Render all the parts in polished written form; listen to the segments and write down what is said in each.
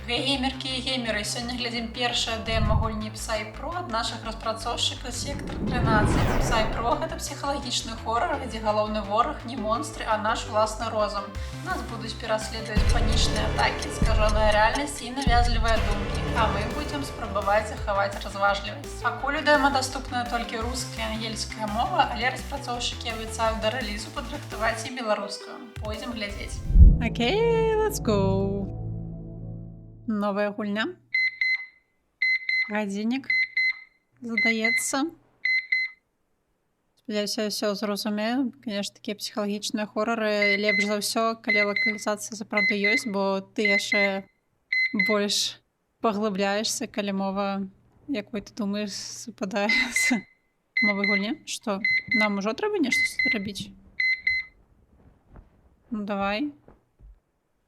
Геймерки і геймеры, сёння глядзім першае дэма гульні Psy Pro ад нашых распрацоўшчыкаў Сектор 13. Psy Pro — гэта псіхалагічны хорар, дзе галоўны вораг не монстры, а наш уласны розум. Нас будуць пераследаваць панічныя атакі, скажаная рэальнасць і навязлівыя думкі, а мы будзем спрабаваць захаваць разважлівасць. Пакуль у дэма даступная толькі руская і ангельская мова, але распрацоўшчыкі абяцаюць да рэлізу падрыхтаваць і беларускую. Пойдзем глядзець. Окей, let's go. Новая гульня. Гадзіннік задаецца. Спадзяюся, я ўсё зразумею. Конечно, такія псіхалагічныя хорары лепш за ўсё, калі лакалізацыя сапраўды ёсць, бо ты яшчэ больш паглыбляешся, калі мова, якой ты думаеш, супадае з мовай гульні. Што? Нам ужо трэба нешта рабіць? Ну давай.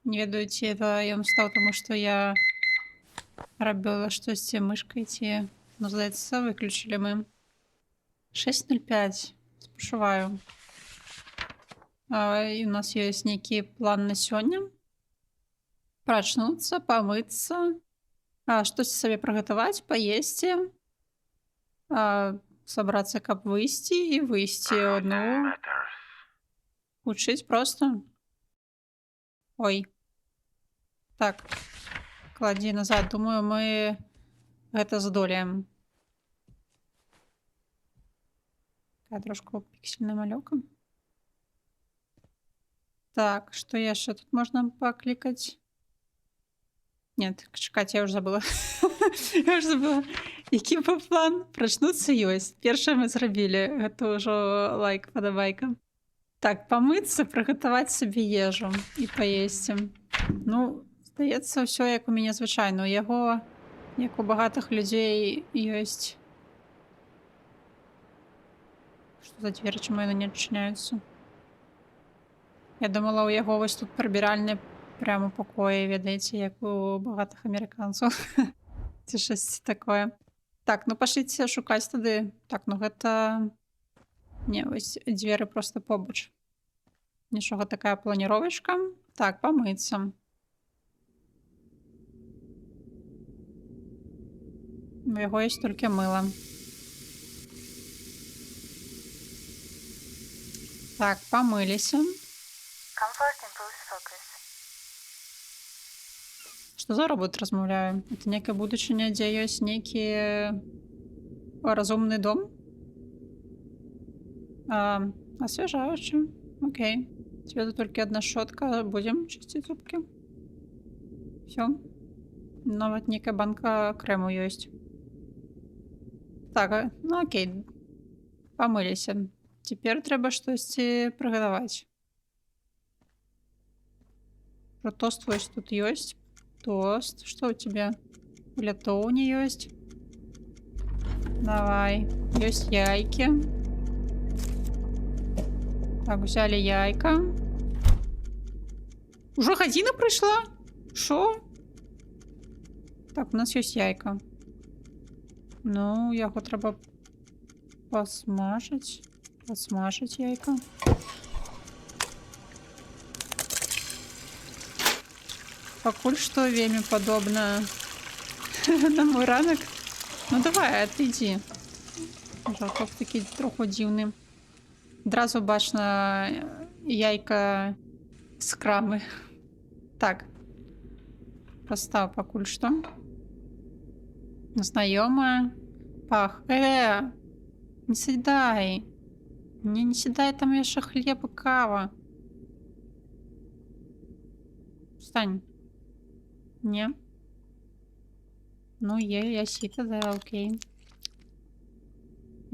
Не ведаю, ці это ён стаў, таму што я рабіла штосьці мышкай, ці... Ну, здаецца, выключылі мы. 6:05. Спашуваю. І у нас ёсць нейкі план на сёння. Прачнуцца, памыцца, штосьці сабе прыгатаваць, паесці, сабрацца, каб выйсці і выйсці. Ну, вучыць проста. Ой. Так, кладзі назад. Думаю, мы гэта здолеем. Такая трошку піксельная малёка. Так, што яшчэ тут можна паклікаць? Нет, чакаць, я ўжо забыла. Я ўжо забыла. Які быў план? Прачнуцца ёсць. Першае мы зрабілі. Гэта ўжо лайк, падабайка. Так, памыцца, прыгатаваць сабе ежу і паесці. Ну, здаецца, ўсё як у мяне звычайна. У яго, як у багатых людзей, ёсць... Што за дзверы, чаму яны не адчыняюцца? Я думала, у яго вось тут прыбіральня прямо у пакоі, ведаеце, як у багатых амерыканцаў. Ці штосьці такое. Так, ну пашліце шукаць тады. Так, ну гэта... Не, вось дзверы проста побач. Нічога, такая планіровачка. Так, памыцца. У яго ёсць толькі мыла. Так, памыліся. Што за робот размаўляю? Это некая будучыня, дзе ёсць нейкі разумны дом? Асвяжаючы. Окей. Тебе тут толькі адна шотка. Будзем чысціць зубкі. Всё. Нават нейкая банка крэму ёсць. Так, ну окей. Памыліся. Цяпер трэба штосьці прыгатаваць. Тост вось тут ёсць. Тост. Што ў тебе? Лятоўні ёсць. Давай. Ёсць яйкі. Так, взяли яйка. Ужо гадзіна прыйшла? Шо? Так, у нас ёсць яйка. Ну, яго трэба пасмажыць. Пасмажыць яйка. Пакуль што вельмі падобна на мой ранак. Ну давай, отойди. Жарток такі троху дзіўны. Адразу бачна яйка з крамы. Так. Пастаў пакуль што. Знаёмая. Пах. Не сядай. Не сядай, там яшчэ хлеб і кава. Встань. Не. Ну, я сіта, да, окей.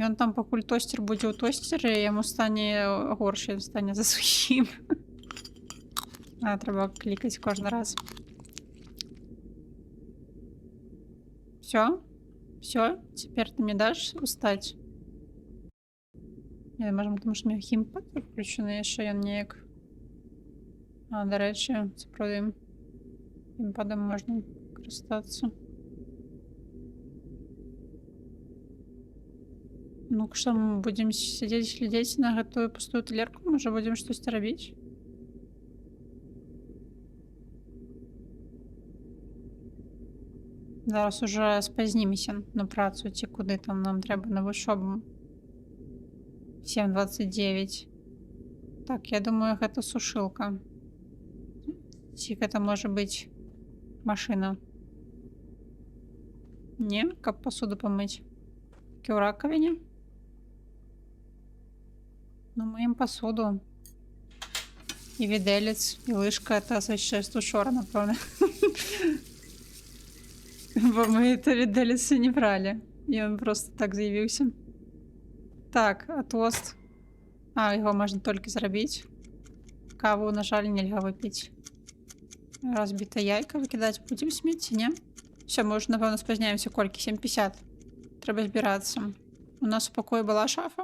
Ён там пакуль тосцер будзе ў тосцеры, яму стане горш, ён стане за сухім. Трэба клікаць кожны раз. Всё? Всё? Цяпер ты мне даш устаць? Не, можам, таму што мне хімпад выключаны яшчэ ён неяк. Дарэчы, сапраўды хімпадам можна карыстацца. Ну, што мы будзем сядзець, глядзець на гэтую пустую талерку? Можа, будзем штосьці рабіць? Зараз уже спазнімся на працу, ці куди там нам треба на вучобу. 7:29. Так, я думаю, гэта сушылка. Ці гэта можа быць машына. Не, каб посуду памыць. Такі ў ракавіне. Ну, мыем посуду. І віделец, і лыжка, это священство учора, напэўна. Бо мы это віделец не бралі. Ён просто так з'явіўся. Так, а тост. А, яго можна толькі зрабіць. Каву, на жаль, нельга выпіць. Разбіта яйка выкідаць будзем смецці, не? Все, мы уже, напэўна, спазняемся колькі? 7:50. Трэба збірацца. У нас у пакоі была шафа?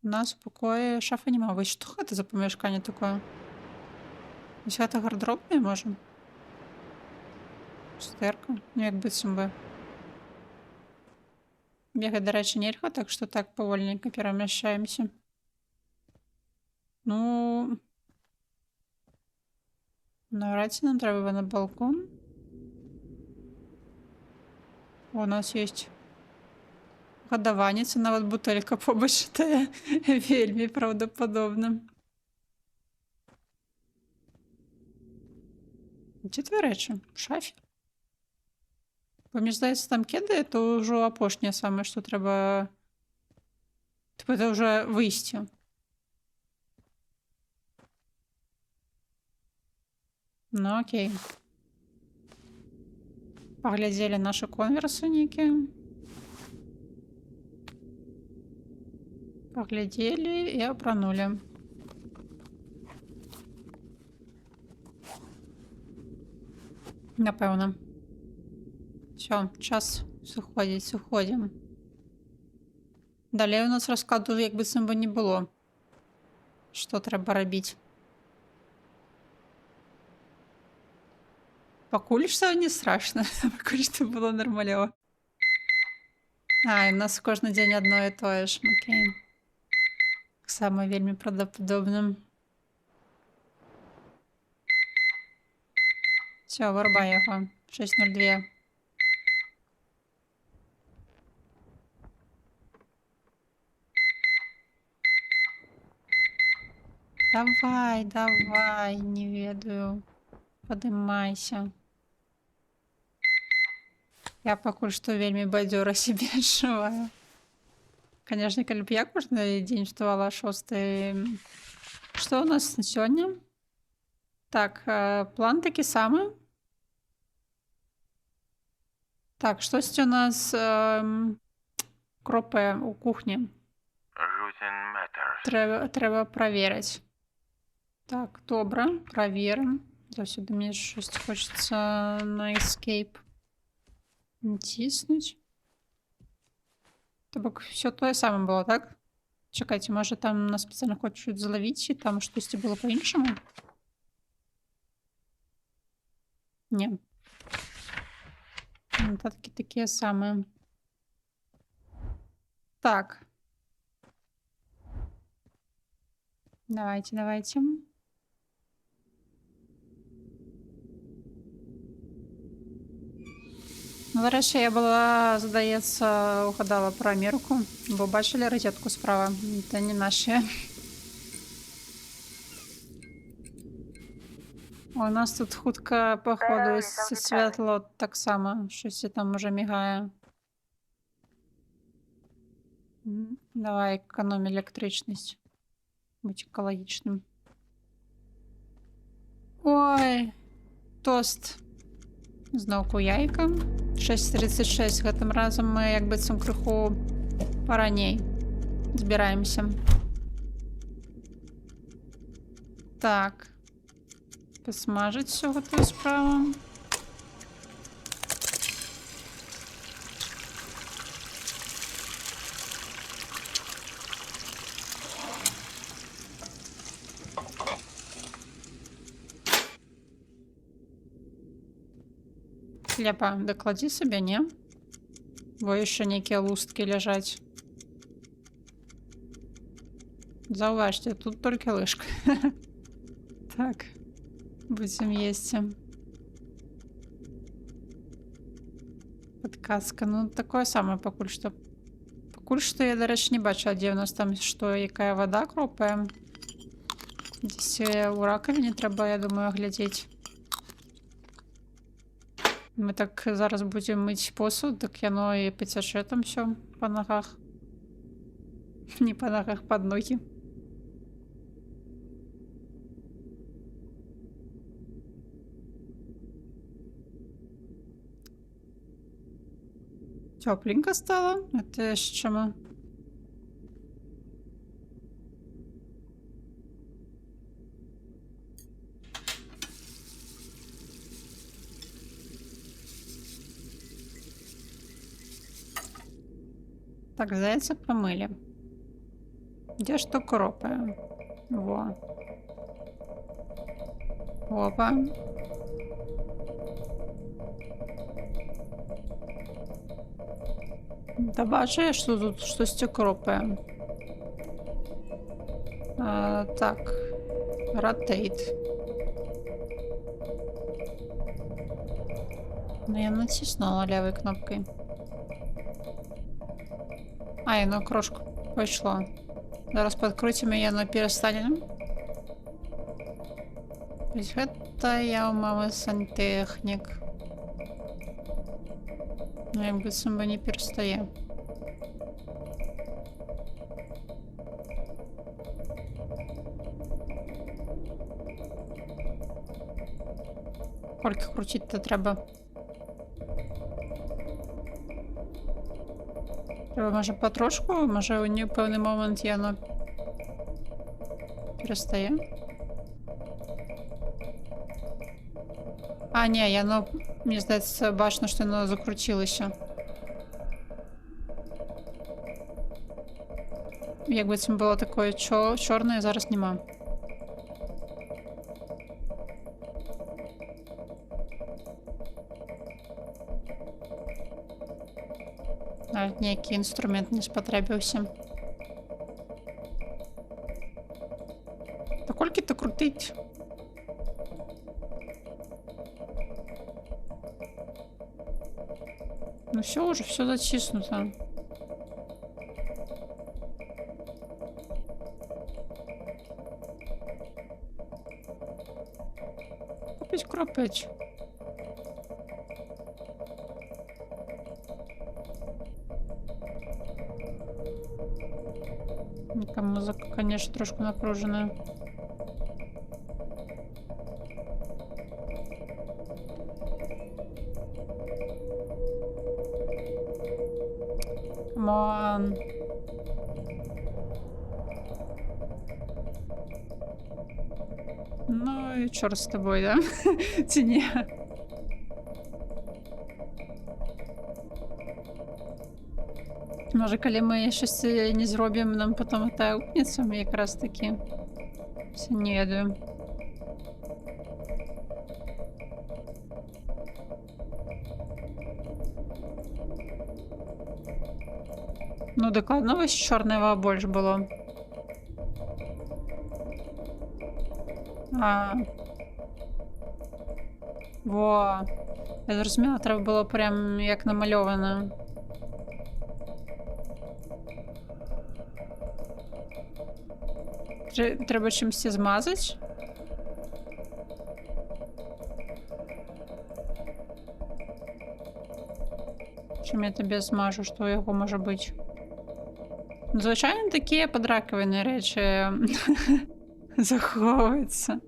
У нас у пакоі шафа няма. Вось што гэта за памяшканне такое? Вось гэта гардеробная, можа? Стэрка? Ну, як быццам бы. Бегаць, дарэчы, нельга, так што так павольненька перамяшчаемся. Ну... Навряд ці нам трэба на балкон. У нас ёсць гадаваніца, нават бутэлька побач, тая вельмі праўдападобна. Дзе твои рэчы? В шафе? Бо мне здаецца, там кеды, это ўжо апошняе самае, што трэба... Типа, это уже выйсці. Ну, окей. Паглядзелі нашы конверсы нейкія. Паглядзелі і апранулі. Напэўна. Все, час сыходзіць, сыходзім. Далей у нас раскладу як быццам бы не было. Што трэба рабіць? Пакуль што не страшна. Пакуль што было нармалёва. А, і у нас кожны дзень адно і тое ж. Окей. Таксама вельмі правдападобна. Все, вырубай яго. 6:02. Давай, давай, не ведаю. Падымайся. Я пакуль што вельмі бадзёра сябе адчуваю. Канешне, калі б я кожны дзень вставала 6. Што ў нас на сёння? Так, план такі самы. Так, штосьці у нас кропае ў кухні. Трэба праверыць. Так, добра, праверым. Заўсёды мне штосьці хочацца на escape ціснуць. То бок, все тое самае было, так? Чакайце, можа там нас спецыяльна хочуць злавіць, і там штосьці было па-іншаму? Не. Нотаткі такія самыя. Так. Давайте, давайте. Ну, нарэшце я была, здаецца, угадала пра Амерыку, бо бачылі розетку справа. Это не нашыя. У нас тут хутка, походу, святло таксама. Щось там уже мігае. Давай, экономь электрычнасць. Будь экалагічным. Ой, тост. Зноўку яйка. 6:36. Гэтым разам мы як быццам крыху параней збіраемся. Так. Посмажыць всю гэтую справу. Хлеба дакладзі сабе, не? Бо яшчэ нейкія лусткі ляжаць. Заўважце, тут толькі лыжка. Так. Будем есть. Подказка. Ну, такое самое пакуль што. Пакуль што я, дарэчы, не бачила, дзе ў нас там што, якая вода кропае. Дзесь у ракавіне трэба, я думаю, глядзець. Мы так зараз будем мыць посуд, так яно і пацячэ там всё па нагах. Не па нагах, пад ногі. Тёпленько стало. Это з чому? Так, зайца помыли. Где что кропаем? Во. Опа. Та бачу я, що тут щось кропає. Так. Rotate. Ну, я натиснула левой кнопкой. А, оно крошку пошло. Зараз подкрутим, и оно перестанет. То есть это я у мамы сантехник. Ну, як би сам не перестає. Скільки крутити-то треба? Треба, може, потрошку? Може, у певний момент воно перестає? А, ні, воно, мені здається, бачно, що воно закрутилося. Якби це було таке чорне, зараз нема. Навіть ніякий інструмент не спотребився. Та кольки-то крутить? Ну все, уже все затиснуто. Купить кропить. Музыка, конечно, трошку напруженная. Камон. Ну и черт с тобой, да? Ці Може, коли ми щось не зробимо, нам потім це упнеться, ми якраз таки все не веду. Ну, докладно ось чорного більше було. Во. Я зрозуміла, треба було прям як намальовано. Треба чимось змазати? Чим я тобі змажу, що його може бути? Звичайно, такі подракові речі заховуються.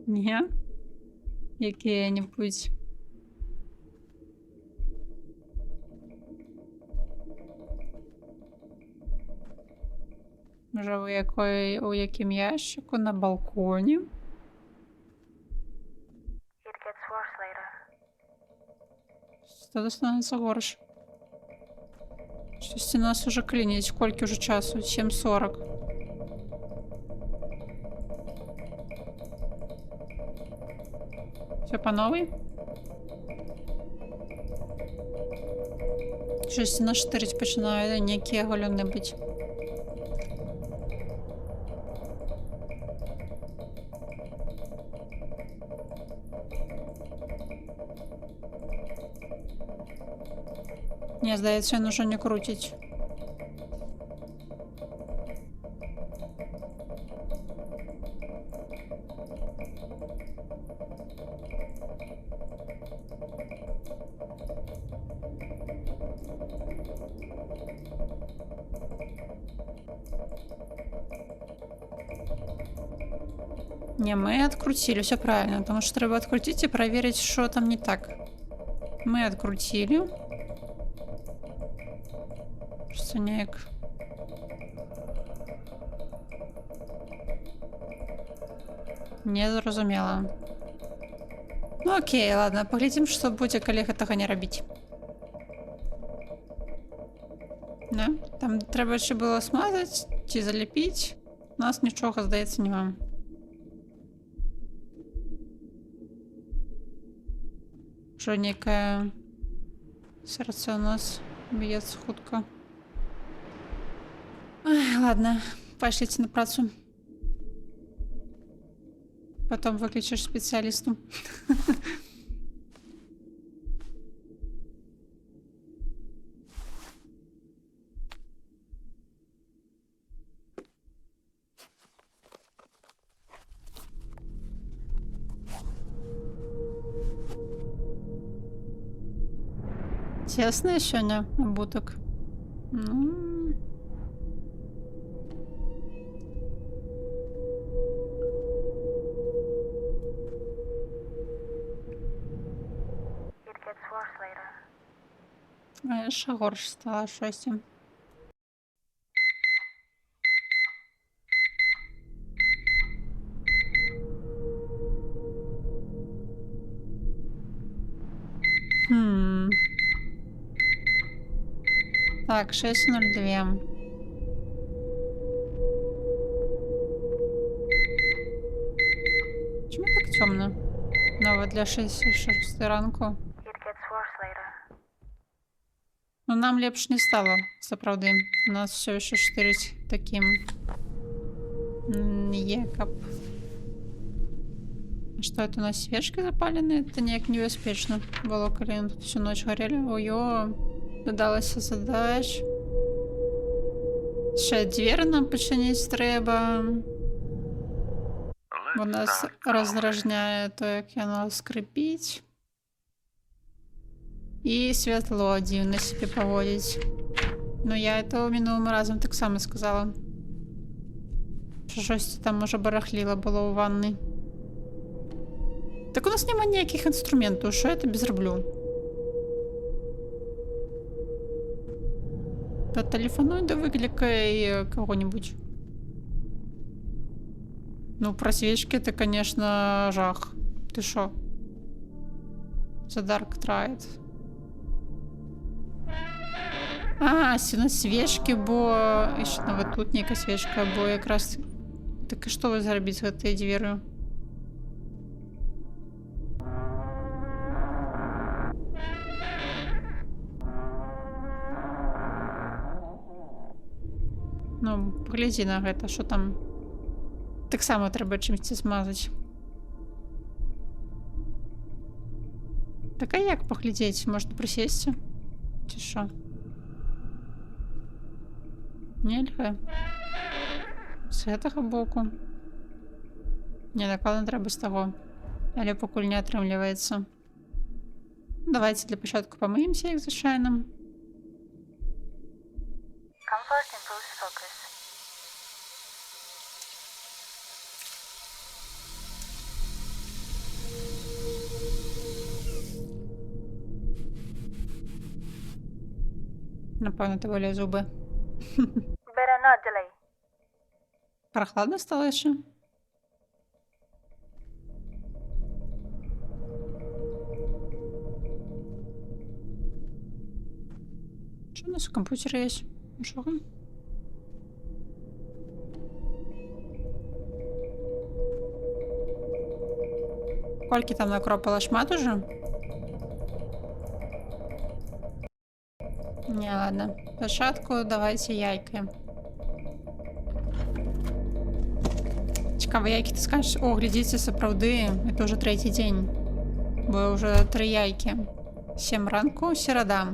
Ні? Які-небудь. Може, у яким ящику на балконі? Тоді становиться горше. Щось у нас уже клинить. Сколько уже часу? 7:40. Все по новой? Щось на штирить починає, ніякі голюни бути. здається, він уже не крутить. Не, мы открутили, все правильно, потому что треба открутить и проверить, что там не так. Мы открутили. Что неяк. Не зразумела. Ну окей, ладно, поглядим, что будзе, калі гэтага не рабіць. Да? Там трэба яшчэ было смазаць ці залепіць. У нас нічога, здаецца, няма. Что некое сердце у нас бьется хутко. Ай, ладно, пошлите на працу. Потом выключишь специалисту. Тесно еще, не? Обуток. Ну... А ще горше стало щось. Так, 6:02. Чому так темно? Навіть для 6 ранку. Ну, нам лепш не стало, сапраўды. У нас все еще штырить таким. Екап. Что это у нас, свечки запаленные? Это неяк небяспечна было, калі яны тут всю ночь горели. Ой-ё, додалася задач. Ще двері нам починити треба. Бо нас роздражняє то, як воно скрипить. І світло дивно себе поводить. Ну я этого минулым разом так само сказала. Що щось там може барахліло було у ванной. Так у нас нема ніяких інструментів, що я тобі зроблю? Потелефонуй да выкликай кого-нибудь. Ну, про свечки это, конечно, жах. Ты шо? The Dark Triad. А, сюди свечки, бо... Ще навіть тут ніяка свечка, бо якраз... Так і що ви зробіть з цією дверью? Ну, погляди на гэта, що там. Так само треба чимось змазати. Так а як поглядеть? Можна присісти? Чи що? Нельга. З гэтага боку. Не, накладно треба з того. Але покуль не атрымліваецца. Давайте для початку помиємося, як звичайно. Comfort improves focus. Напевно, ти болі зуби. Better not delay. Прохладно стало ще? Що у нас у комп'ютері є? Що? Кольки там накропила шмат уже? Не, ладно. Спочатку давайте яйки. Цікаво, яйки ти скажеш? О, глядіться, сапраўды. Это уже третій день. Бо уже 3 яйки. 7 ранку, середа.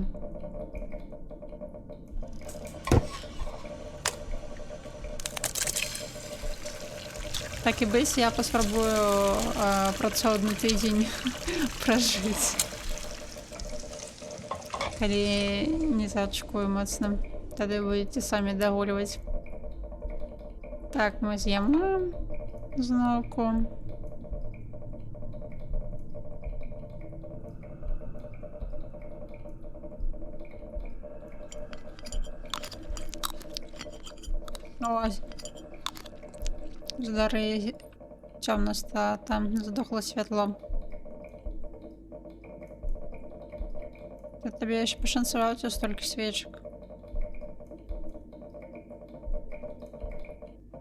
Так і бись, я паспрабую працоўны тыдзень пражыць. Калі не зачкую моцна, тады будете самі дагуліваць. Так, мы з'ем зноўку. Ось. Здары цёмна стала, там здохло святло. Та табе яшчэ пашанцавала, у цябе столькі свечак.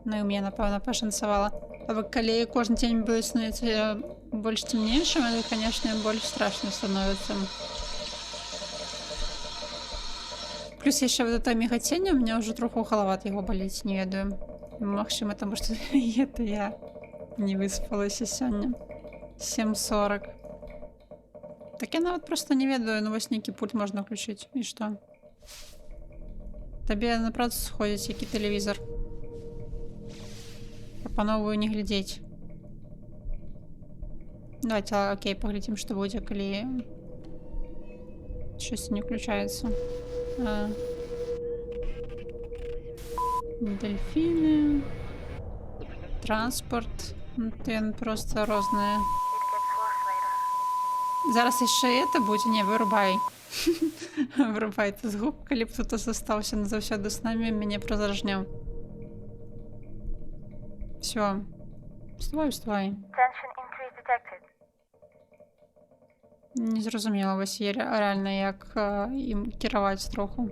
Ну і мне, напэўна, пашанцавала. А вы калі кожны дзень будет становіцца больш цемнейшым, это, конечно, больш страшна становіцца. Плюс яшчэ вот это мігаценне, у меня ўжо троху галава ад яго баліць, не ведаю. Магчыма, таму што это я не выспалася сёння. 7:40. Так я нават просто не ведаю, ну вось нейкі пульт можна включыць. І што? Табе на працу сходзіць які тэлевізор. Прапановую не глядзець. Давайте, окей, поглядзім, што будзе, калі щось не включаецца. Дельфіны, транспорт, тен просто розныя. It gets worse later. Зараз яшчэ это будзе, не, вырубай. Вырубай ты згуб, калі б тут застаўся назаўсёды з намі, мяне прозражняў. Всё. Вставай, вставай. Tension increase detected. Не зразумела, вось я реально як ім кіраваць троху.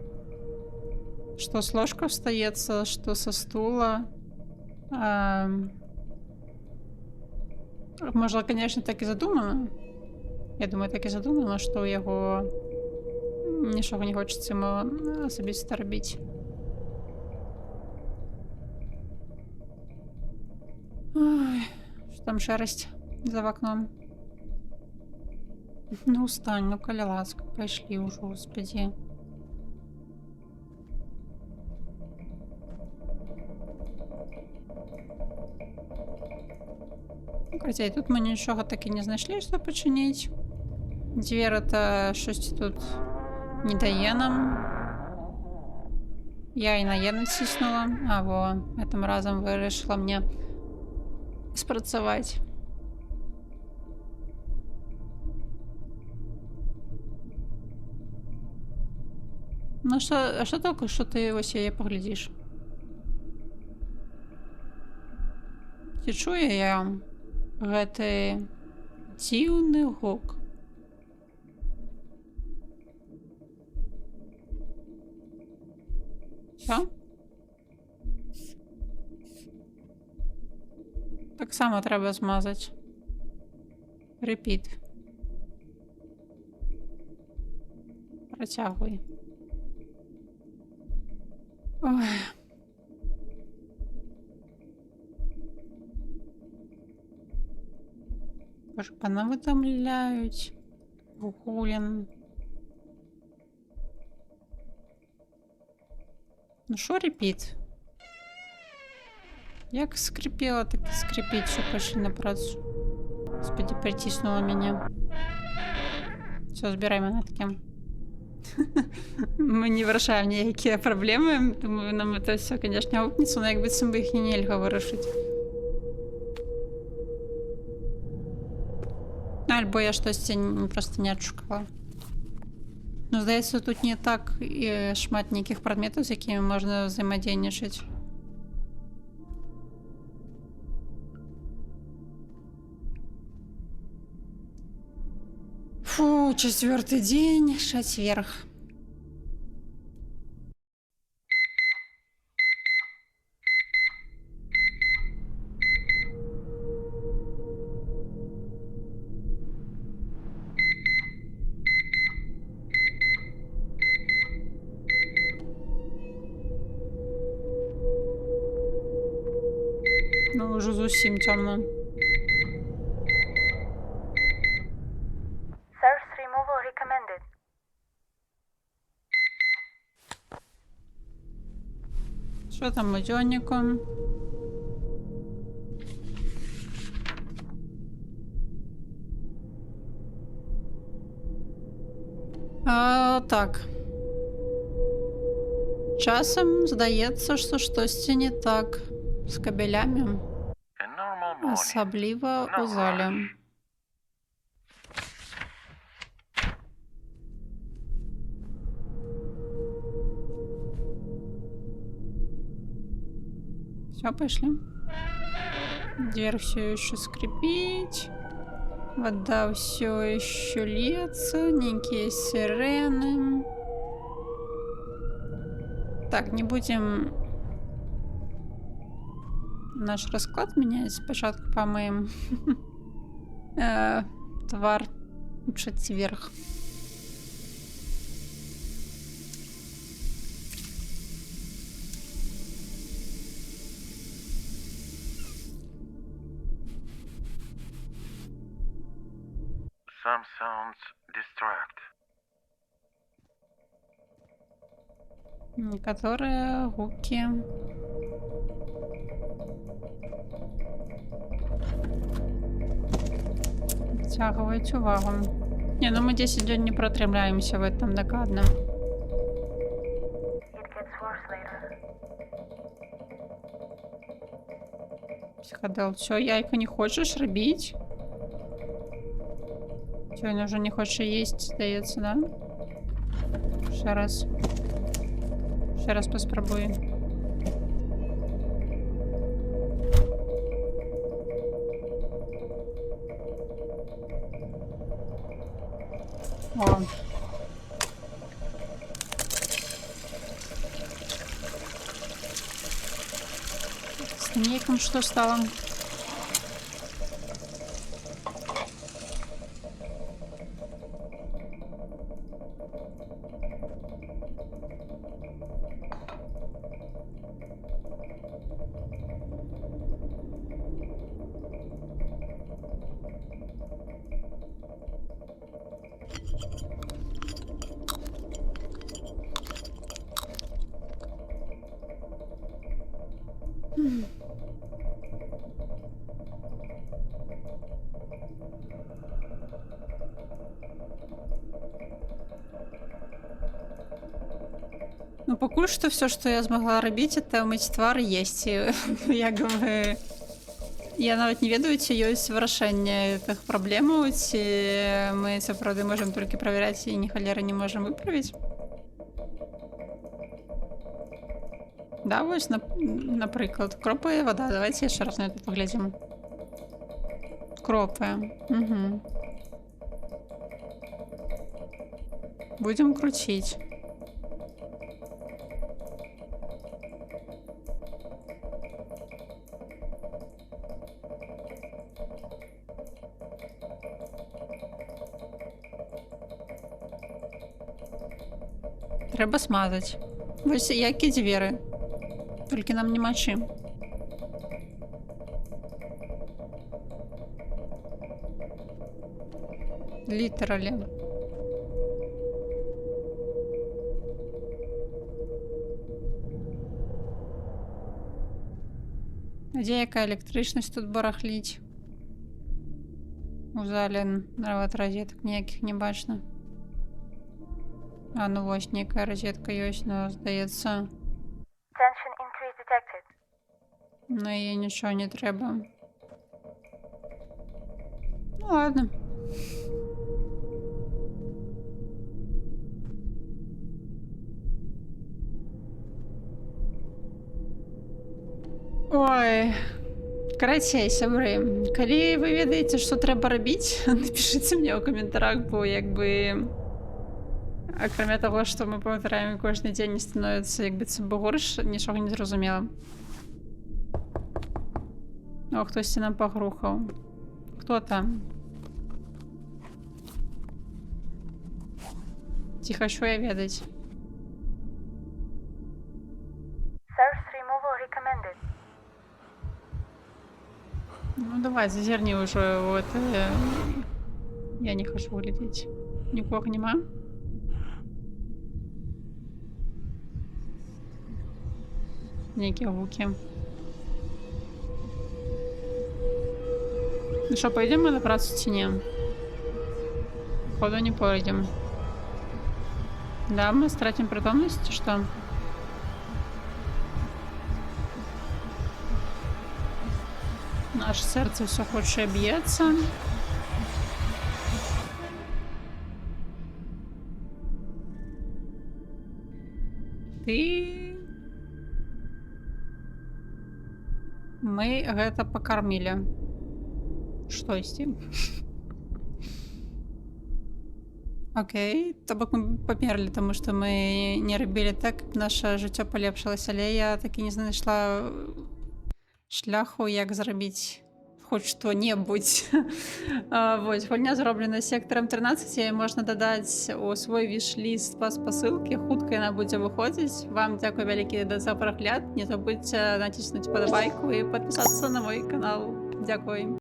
Што з ложка встаецца, што са стула. Можа, конечно, так і задумана. Я думаю, так і задумана, што ў яго нічога не хочацца яму асабіста рабіць. Ой, што там шэрасць за вакном. Ну, устань, ну, калі ласка, пайшлі ўжо, господи. Карацей, тут мы нічога так і не знайшлі, што пачыніць. Дзверы-то щось тут не дае нам. Я і на Е націснула, а во, гэтым разам вырашыла мне спрацаваць. Ну што толку, што ты вось яе паглядзіш? Ці чуе я гэты дзіўны гук? Що? Таксама трэба змазаць. Repeat. Працягвай. Ой. Боже, понавыдамляюць. Гугулін. Ну шо repeat? Як скрипела, так і скрипіць, що пішли на працу. Господи, притиснула меня. Все, збирай монетки. Мы не вырашаем ніякія проблемы. Думаю, нам это все, конечно, аукнется, но як быццам бы їх і нельга вырашыць. Альбо я штосьці просто не адшукала. Ну, здаецца, тут не так і шмат нейкіх прадметаў, з якімі можна взаимодейнічаць. Фу, 4-й день, четверг. Ну, уже зусім темно. Surface removal recommended. Що там будильником? Так. Часам здаецца, што штосьці не так з кабелямі, A normal morning. асабліва No ў зале. rush. Все, пошли. Дверь все еще скрипит. Вода все еще льется. Некие сирены. Так, не будем наш расклад менять. Спочатку помыем твар четверг. Some sounds distract. Некоторые гуки притягивают увагу. Не, ну мы 10 дней не протримляемся в этом докладно. It gets worse later. Психодел, все, яйка не хочешь робить? Все, он уже не хочет есть, здається, да? Ще раз. Ще раз поспробую. О. С линейком что стало? Ну, поки що все, що я змогла робити, це мить твар есть. Якби я навіть не ведаю, ці є вирішення цих проблем, ці ми це, правда, можемо тільки перевіряти і ні холєри не можемо виправити. Да, ось, наприклад, кропи і вода. Давайте ще раз на це поглядимо. Кропи. Угу. Будемо крутити. Треба смазати. Ось які двері. Тільки нам нема чим. Літералі. Де яка електричність тут барахлить? У залі навіть розеток ніяких не бачно. А, ну ось ніяка розетка є, ну, здається. Tension increase detected. Ну, їй нічого не треба. Ну, ладно. Ой. Карацей, сябры. Калі вы ведаеце, што трэба рабіць, напішыце мне ў каментарах, бо якби... Акрамя таго, што мы паўтараем кожны дзень, не становіцца як быццам бы горш, нічога не зразумела. О, хтосьці нам пагрухаў. Хто там? Ці хачу я ведаць. Thirst removal recommended. Ну давай, зазерни уже вот. Я не хочу улететь. Никого нема. Некие гуки. Ну что, пойдем мы на працу в тени? Походу не пойдем. Да, мы стратим притомность, что? Наше сердце все худше бьется. Ты... Мы гэта покормили. Что ісці? Окей, то бок мы памерлі, тому што мы не рабілі так, каб наша жыццё палепшылася, але я такі не знайшла шляху, як зрабіць хоць што-небудзь. Вось, гульня зроблена сектарам 13, і можна дадаць у свой віш-ліст па спасылкі, хутка яна будзе выходзіць. Вам дзякуй вялікі за прагляд, не забудзьце націснуць падабайку і падпісацца на мой канал. Дзякуй.